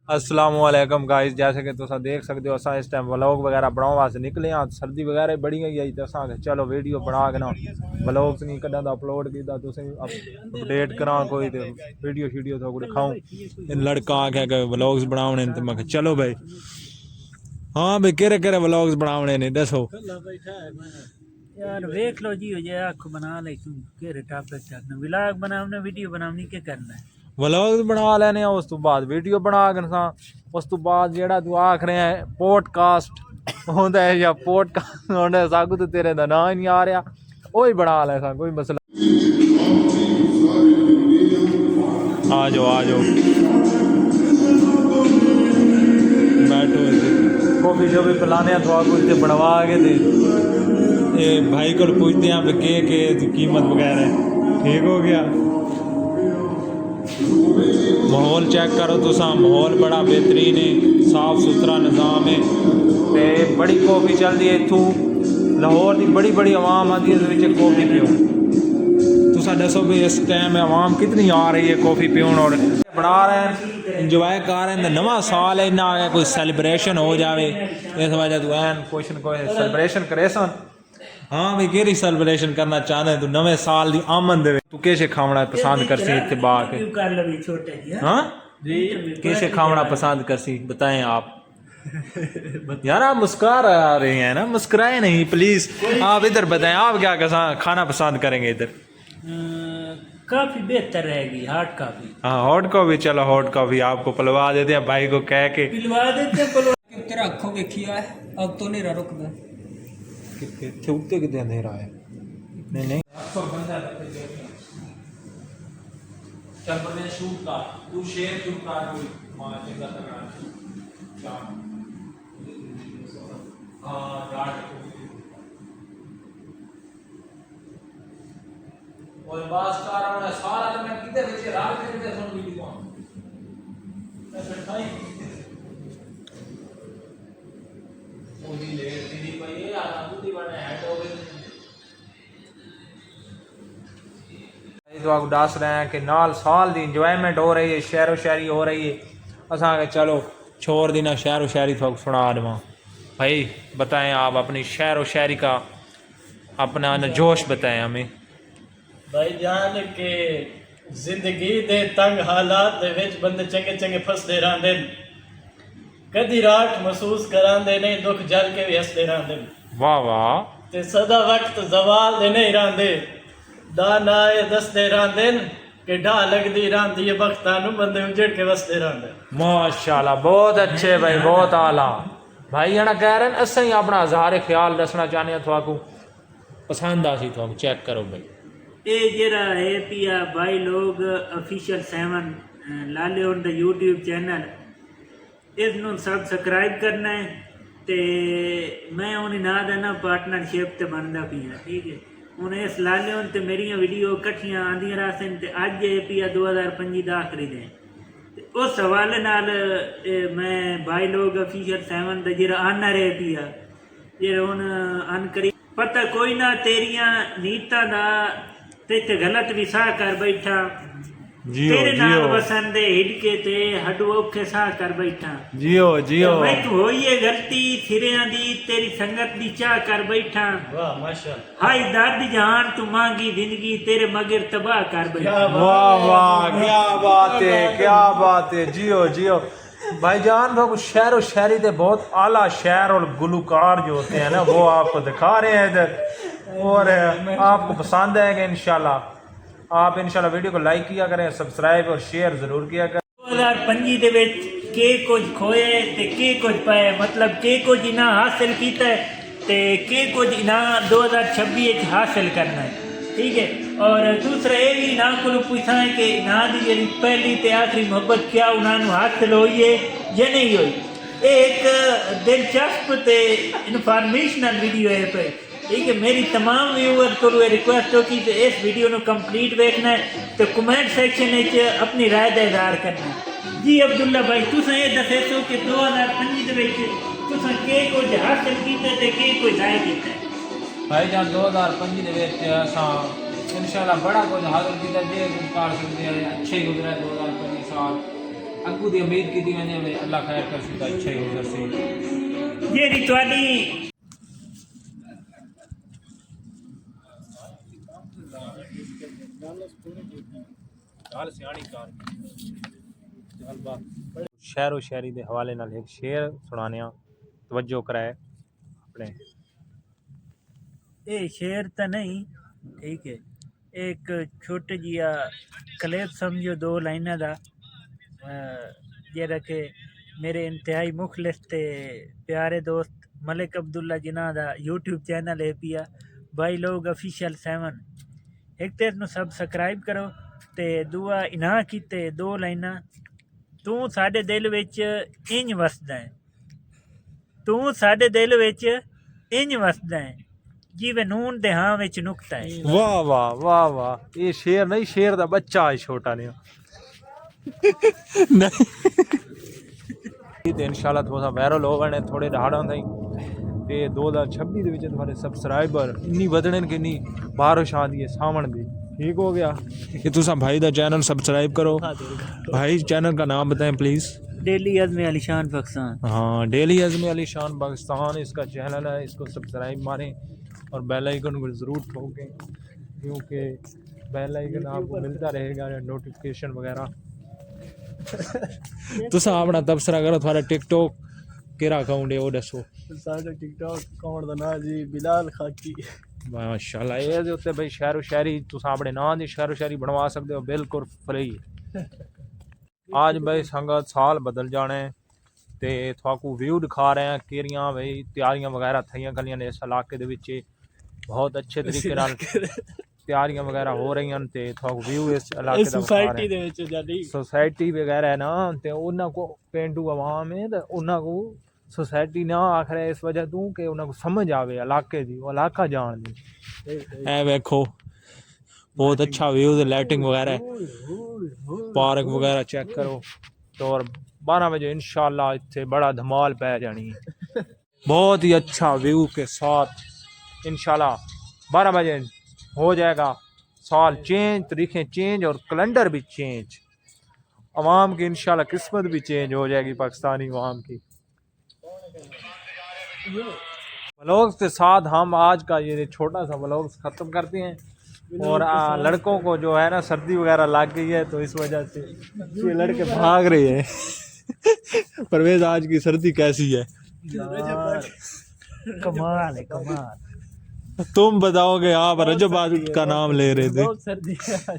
अस्सलाम वालेकुम गाइस, जैसे कि तुम देख सकते हो असा इस टाइम व्लॉग वगैरह बनाने वास्ते निकले हाँ। सर्दी वगैरह बड़ी गई है तो असा चलो वीडियो बना के ना व्लॉग्स नहीं कदा दा अपलोड किया तुसें अपडेट करा कोई तो वीडियो शीडियो तो दिखाऊं। इन लड़का आखे कि व्लॉग्स बनाने तो मैं चलो भाई हाँ भाई केरे केरे व्लॉग्स बनाने ने दसो यार देख लो जी हो जाए आँख बना ले तू केरे टॉपिक तक व्लॉग बनावना वीडियो बनावनी क्या करना है। व्लॉग्स बना लेने उस तो बाद वीडियो बना के उस तो बाद जेड़ा तू आख रहे हैं पॉडकास्ट होंदा है या पॉडकास्ट होंदा है सागू तो तेरे दा नाम ही नहीं आ रहा वही बना ले सा कोई मसला। आ जाओ बैठो कॉफी जो भी पिलाने तो आपको इतने बनवा के दे ये भाई को पूछते हैं के कीमत वगैरह ठीक हो गया। माहौल चेक करो तुसा माहौल बड़ा बेहतरीन है साफ सुथरा निज़ाम है ते बड़ी कॉफ़ी चलती है इतों लाहौर की बड़ी बड़ी आवाम आती है कॉफ़ी पीओ तुसा दसो भी इस टाइम आवाम कितनी आ रही है कॉफ़ी पीओन और बना रहे हैं इंजॉय कर रहे हैं। नवा साल है इन्ना आ गया कोई सैलीब्रेशन हो जाए इस वजह तू एन क्वेश्चन कोई सैलीब्रेशन करे सन। हाँ भाई केरी सेलिब्रेशन करना चाहते हैं तू नवे साल की आमद दे तू कैसे खावना पसंद करसी इत्ते बाक हाँ कैसे खावना पसंद करसी बताएं आप यार आप मुस्कुरा रहे हैं ना मुस्कुराए नहीं प्लीज आप इधर बताएं आप क्या खाना पसंद करेंगे इधर। काफी बेहतर रहेगी हॉट कॉफी। हाँ हॉट कॉफी चलो हॉट कॉफी आपको पिलवा देते हैं भाई को कह के पिलवा देते हैं तेरा अखों देखिया है अब तो नहीं रुकदा उगते कितने अंधेरा है नहीं चल पर शूट का तू शेयर शूट का कोई मां चंगा तगड़ा हां डाट और बास का रहा सारा तो मैं किधर बचे रात के किधर सुन वीडियो ऐसा टाइम ओदी ले तेरी भाई ये आना दूधी बने हेड हो गए तो आप दस रहे हैं कि नाल साल दी इंजॉयमेंट हो रही है शहरो शायरी हो रही है असा के चलो छोड़ देना शहरो शायरी तो सुना देवा भाई बताएं आप अपनी शहरो शायरी का अपना जोश बताएं हमें। भाई जान के जिंदगी दे तंग हालात दे विच बंदे चंगे चंगे फसदे रहंदे कदी राठ महसूस करांदे नहीं दुख जल के भी हसदे रहंदे वाह वाह ते सदा वक्त जवाल दे नहीं रहंदे दानाए दसदे रहंदे कि ढा लगदी रहंदी है बख्तां नु बंदे उजड़ के वसदे रहंदे। माशाल्लाह बहुत अच्छे भाई बहुत आला भाई है ना कह रहे हैं असें अपना हज़ारे ख्याल दसना चाहते हैं थोड़ा पसंद आसी थोड़ा चेक करो भाई ये जरा है पिया भाई लोग ऑफिशियल 7 लाले ऑन द यूट्यूब चैनल इसनों सब्सक्राइब करना है ते मैं उन्हें ना देना पार्टनरशिप ते बनदा पिया ठीक है उन्हें इस लाले उन ते मेरी वीडियो कट्ठियां आंदियां रासन ते अज ये पिया 2025 दा आखिरी दिन उस हवाले नाल मैं भाई लोग ऑफिशियल 7 दा जरा आनर है पिया जरा हुन अन करी पता कोई ना तेरियां नीयतां दा ते गलत भी सा कर बैठा जियो तेरे नाल जियो वसंदे हिडके ते हड्डू औखे सा कर बैठा जियो जियो मैं तू होई है गलती थिरियां दी तेरी संगत दी चाह कर बैठा वाह माशाअल्लाह हाय दर्द जान तू मांगी जिंदगी तेरे मगर तबाह कर बैठा। वाह वाह क्या बात है जियो जियो भाईजान लोग शहर और शायरी के बहुत आला शायर और गुलकार जो होते हैं ना वो आपको दिखा रहे हैं इधर और आपको पसंद आएगा इंशाल्लाह आप इंशाल्लाह वीडियो को लाइक किया करें सब्सक्राइब और शेयर जरूर किया करें। 2025 दे विच के कुछ खोए ते के कुछ पाए मतलब के कुछ इना हासिल कीता है ते के कुछ इना 2026 विच हासिल करना है ठीक है। और दूसरा ये भी ना को पूछा है कि ना दी जी पहली ते आखिरी मोहब्बत क्या उन्होंने हासिल हुई है या नहीं हुई। एक दिलचस्प ते इन्फॉर्मेशनल वीडियो है पे ठीक है मेरी तमाम व्यूअर को रिक्वेस्ट हो कि इस वीडियो को कंप्लीट देखना है तो कमेंट सेक्शन में अपनी राय का इजहार करना है। जी अब्दुल्ला भाई तुम ये दसे सो कि 2025 तुम के कुछ हासिल किया ते के कुछ जाय किया भाई जान 2025 इंशाल्लाह बड़ा कुछ हासिल किया जे कर सकते हैं अच्छे गुजरा 2025 साल اگو دی امید کی ونے اللہ خیر کر سکتا اچھا ہی گزر سی یہ ری تواڈی شہر و شہری دے حوالے نال ایک شعر سنانے توجہ کرائے اپنے اے شعر تو نہیں ٹھیک ہے ایک چھوٹے جیا کلیپ سمجھو 2 لائناں دا جیڑا کہ میرے انتہائی مخلص تے پیارے دوست ملک عبداللہ جناح دا یوٹیوب چینل ہے پیا بھائی لوگ آفیشیل 7 ایک تے نو سبسکرائب کرو تے دعا انہاں کیتے 2 لائناں تو ساڈے دل وچ انج وسدا ہے تو ساڈے دل وچ انج وسدا ہے جیویں نون دے ہاں وچ نقطہ ہے واہ واہ واہ واہ یہ شعر نہیں شعر دا بچہ ہے چھوٹا نہیں تے انشاءاللہ تھوڑا وائرل ہو ونے تھوڑے دہاڑاں تائیں تے 2026 دے وچ تھوڑے سبسکرائبر انی ودھن کہ نہیں بارش آندی ہے ساون دی ٹھیک ہو گیا کہ تساں بھائی دا چینل سبسکرائب کرو بھائی چینل کا نام بتائیں پلیز ڈیلی عزم علی شان پاکستان ہاں ڈیلی عزم علی شان پاکستان اس کا چینل ہے اس کو سبسکرائب ماریں اور بیل آئیکن کو ضرور ٹھوکیں کیونکہ بیل آئیکن آپ کو ملتا رہے گا نوٹیفیکیشن وغیرہ تساں اپنا تبصرہ کرو تھوڑا ٹک ٹاک کیڑا اکاؤنٹ ہے وہ دسو ساڈا ٹک ٹاک اکاؤنٹ دا نام جی بلال خاکی ماشاءاللہ یہ دے اوتے بھائی شہر و شہری تساں اپنے نام دی شہر و شہری بنوا سکتے ہو بالکل فری آج بھائی سنگت سال بدل جانے تے تھوکو ویو دکھا رہے ہیں کیریاں بھائی تیاریاں وغیرہ تھیاں کلیاں نے اس علاقے دے وچ بہت اچھے طریقے نال تیاریاں وغیرہ ہو رہی ہیں تے تھوکو ویو اس علاقے دا سوسائٹی دے وچ جڑی سوسائٹی وغیرہ ہے نا تے انہاں کو پینڈو عوام ہے تے انہاں کو سوسائٹی نہ آخر ہے اس وجہ تو کہ انہاں کو سمجھ آوے علاقے دی وہ علاقہ جان دی اے ویکھو بہت اچھا ویو تے لائٹنگ وغیرہ ہے پارک وغیرہ چیک کرو تو اور 12 بجے انشاءاللہ اتنے بڑا دھمال پہ جانی ہے بہت ہی اچھا ویو کے ساتھ انشاءاللہ 12 بجے ہو جائے گا سال چینج تاریخیں چینج اور کیلنڈر بھی چینج عوام کی انشاءاللہ قسمت بھی چینج ہو جائے گی پاکستانی عوام کی ولاگز کے ساتھ ہم آج کا یہ چھوٹا سا ولاگز ختم کرتے ہیں اور لڑکوں کو جو ہے نا سردی وغیرہ لگ گئی ہے تو اس وجہ سے یہ لڑکے بھاگ رہے ہیں پرویز آج کی سردی کیسی ہے کمال ہے کمال تم بتاؤ گے آپ رجب کا نام لے رہے تھے بہت سردی ہے